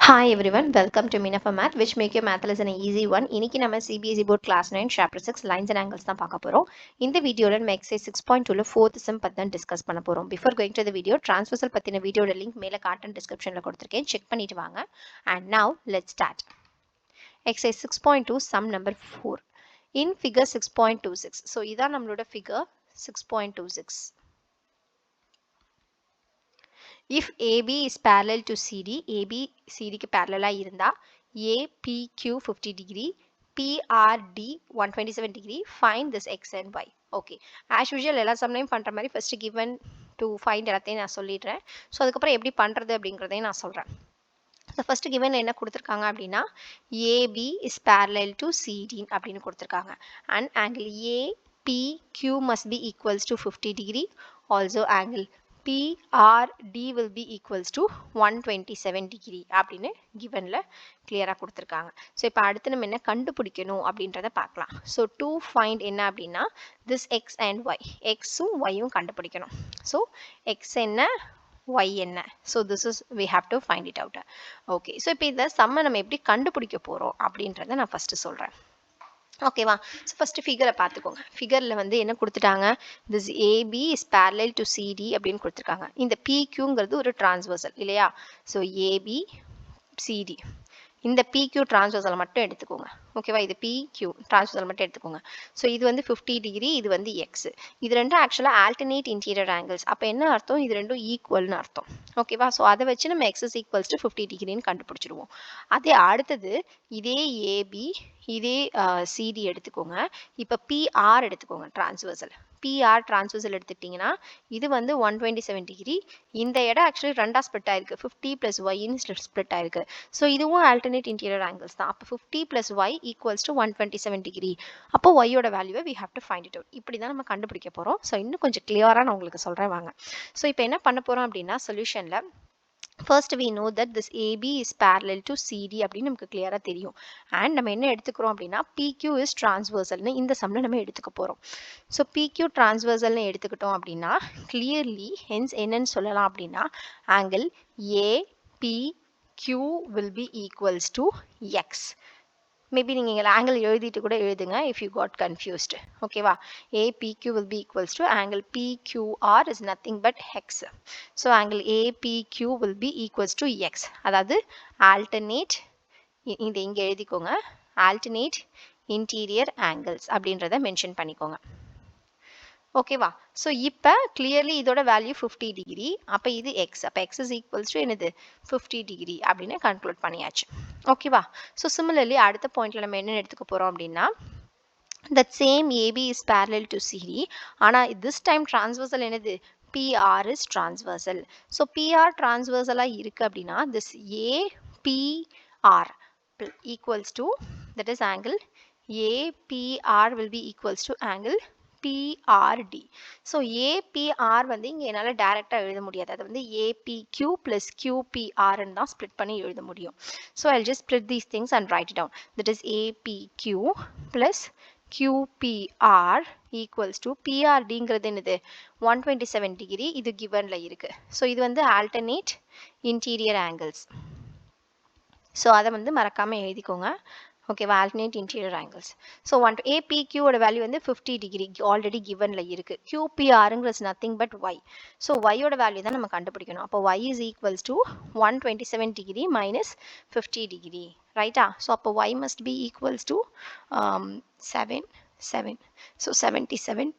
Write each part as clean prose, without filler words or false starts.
Hi everyone, welcome to Mina for Math, which make your math lesson an easy one. இன்னைக்கு நம்ம CBSE board class 9 chapter 6 lines and angles தான் பார்க்க போறோம். இந்த வீடியோல நம்ம exercise 6.2ல 4th sum பத்தி தான் டிஸ்கஸ் பண்ண போறோம். Before going to the video, transversal பத்தின வீடியோட லிங்க் மேல காட்டன் டிஸ்கிரிப்ஷன்ல கொடுத்திருக்கேன். செக் பண்ணிட்டு வாங்க. And now let's start. Exercise 6.2 sum number 4. In figure 6.26. So இதான் நம்மளோட figure 6.26. If AB is parallel to CD, AB CD க்கு parallel இருந்தா APQ 50 degree, PRD 127 degree, find this X and Y. Okay. As usual, எல்லா சம்லையும் பண்ற மாதிரி first given to find எல்லாத்தையும் நான் சொல்லிடுறேன். ஸோ அதுக்கப்புறம் எப்படி பண்றது அப்படிங்கிறதையும் நான் சொல்றேன். ஸோ ஃபர்ஸ்ட் கிவன் என்ன கொடுத்துருக்காங்க அப்படின்னா AB is parallel to CD அப்படின்னு கொடுத்துருக்காங்க. And angle APQ must be equals to 50 degree. Also angle PRD will be equals to 127 degree அப்படின்னு givenல clear-ஆ கொடுத்துருக்காங்க. ஸோ இப்போ அடுத்து நம்ம என்ன கண்டுபிடிக்கணும் அப்படின்றத பார்க்கலாம். ஸோ to find என்ன அப்படின்னா this X and Y, Xும் Yயும் கண்டுபிடிக்கணும். ஸோ X என்ன, Y என்ன. So this is we have to find it out. Okay, so இப்போ இதை சம்மை நம்ம எப்படி கண்டுபிடிக்க போகிறோம் அப்படின்றத நான் ஃபஸ்ட்டு சொல்கிறேன். ஓகேவா. ஸோ ஃபஸ்ட்டு ஃபிகரை பார்த்துக்கோங்க. ஃபிகரில் வந்து என்ன கொடுத்துட்டாங்க, this AB is parallel to CD அப்படின்னு கொடுத்துருக்காங்க. இந்த பிக்யூங்கிறது ஒரு டிரான்ஸ்வர்சல் இல்லையா. ஸோ ஏபி சிடி, இந்த PQ டிரான்ஸ்வர்சல் மட்டும் எடுத்துக்கோங்க. ஓகேவா, இது PQ டிரான்ஸ்வர்சல் மட்டும் எடுத்துக்கோங்க. ஸோ இது வந்து 50 டிகிரி, இது வந்து எக்ஸ். இது ரெண்டும் ஆக்சுவலாக ஆல்டர்னேட் இன்டீரியர் ஆங்கிள்ஸ். அப்போ என்ன அர்த்தம், இது ரெண்டும் ஈக்குவல்னு அர்த்தம். ஓகேவா. ஸோ அதை வச்சு நம்ம எக்ஸ் இஸ் ஈக்குவல்ஸ் டு 50 டிகிரின்னு கண்டுபிடிச்சிடுவோம். அதே அடுத்தது இதே ஏபி இதே சிடி எடுத்துக்கோங்க. இப்போ பிஆர் எடுத்துக்கோங்க டிரான்ஸ்வர்சல். பிஆர் டிரான்ஸ்வர்சல் எடுத்துட்டிங்கன்னா இது வந்து 127 டிகிரி. இந்த இடம் ஆக்சுவலி ரெண்டா ஸ்ப்ளிட் ஆயிருக்கு, 50 + ஒய்ன்னு ஸ்ப்ளிட் ஆயிருக்கு. ஸோ இதுவும் ஆல்டர்னேட் இன்டீரியர் ஆங்கிள்ஸ் தான். அப்போ 50 + ஒய் ஈக்குவல்ஸ் டு 127 டிகிரி. அப்போ ஒய்யோட வேல்யூவை we have to find it out. இப்படி தான் நம்ம கண்டுபிடிக்க போகிறோம். ஸோ இன்னும் கொஞ்சம் கிளியராக நான் உங்களுக்கு சொல்கிறேன் வாங்க. ஸோ இப்போ என்ன பண்ண போகிறோம் அப்படின்னா சொல்யூஷனில் first we know that this AB is parallel to CD அப்படின்னு நமக்கு கிளியரா தெரியும். அண்ட் நம்ம என்ன எடுத்துக்கிறோம் அப்படின்னா PQ is transversalனு இந்த சம்ல நம்ம எடுத்துக்க போறோம். ஸோ PQ transversalனு எடுத்துக்கிட்டோம் அப்படின்னா clearly hence என்னன்னு சொல்லலாம் அப்படின்னா angle APQ will be equals to X. Maybe நீங்கள் இங்கே ஆங்கிள் எழுதிட்டு கூட எழுதுங்க if you got confused. ஓகேவா. APQ will be equals to angle PQR is nothing but X. So angle APQ will be equals to X. அதாவது alternate, இதை இங்கே எழுதிக்கோங்க, alternate interior angles அப்படின்றத மென்ஷன் பண்ணிக்கோங்க. ஓகேவா. ஸோ இப்போ கிளியர்லி இதோட வேல்யூ 50 டிகிரி. அப்போ இது எக்ஸ். அப்போ எக்ஸ் இஸ் ஈக்குவல்ஸ் டு என்னது 50 டிகிரி அப்படின்னு கன்க்ளூட் பண்ணியாச்சு. ஓகேவா. ஸோ சிமிலர்லி அடுத்த பாயிண்ட்ல நம்ம என்ன எடுத்துக்க போகிறோம் அப்படின்னா that same AB is parallel to CD. ஆனால் this time transversal என்னது PR is transversal. So PR transversalா இருக்கு அப்படின்னா this APR equals to, that is angle APR will be equals to angle PRD. So APR வந்து இங்கே என்னால் டைரெக்டாக எழுத முடியாது. அது வந்து ஏபிக்யூ ப்ளஸ் கியூபிஆர்ன்னு தான் ஸ்ப்ளிட் பண்ணி எழுத முடியும். So I just split these things and write it down. That is APQ plus QPR equals to பிஆர்டிங்கிறது என்னது 127 டிகிரி. இது கிவனில் இருக்குது. ஸோ இது வந்து ஆல்டர்னேட் இன்டீரியர் ஆங்கிள்ஸ். ஸோ அதை வந்து மறக்காமல் எழுதிக்கோங்க. ஓகேவா, alternate interior angles. ஸோ APQவோட வேல்யூ வந்து 50 டிகிரி ஆல்ரெடி கிவனில் இருக்குது. QPRங்கிறது நத்திங் பட் ஒய். ஸோ ஒய்யோட வேல்யூ தான் நம்ம கண்டுபிடிக்கணும். அப்போ Y is equals to 127 degree minus 50 degree, ரைட்டா. ஸோ அப்போ Y must be equals to 7. So 77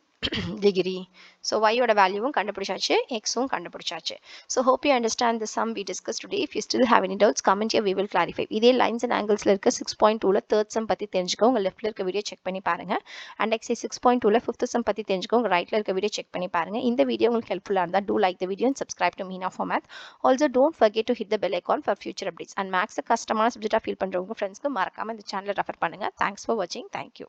degree. So y ஓட வேல்யூவும் கண்டுபிடிச்சாச்சு, xவும் கண்டுபிடிச்சாச்சு. So hope you understand the sum we discussed today. If you still have any doubts, comment here, we will clarify. இதே lines and angles இருக்க 6.2ல third sum பத்தி தெரிஞ்சுக்கோ. உங்க leftல இருக்க வீடியோ செக் பண்ணி பாருங்க. And exercise 6.2ல fifth sum பத்தி தெரிஞ்சுக்கோ. உங்க rightல இருக்க வீடியோ செக் பண்ணி பாருங்க. இந்த வீடியோ உங்களுக்கு helpful இருந்தா do like the video and subscribe to Meena for Math. Also don't forget to hit the bell icon for future updates. And maths கஷ்டமான சப்ஜெக்டா ஃபீல் பண்றவங்க ஃப்ரெண்ட்ஸ்க்கு மறக்காம இந்த சேனலை ரெஃபர் பண்ணுங்க. Thanks for watching. Thank you.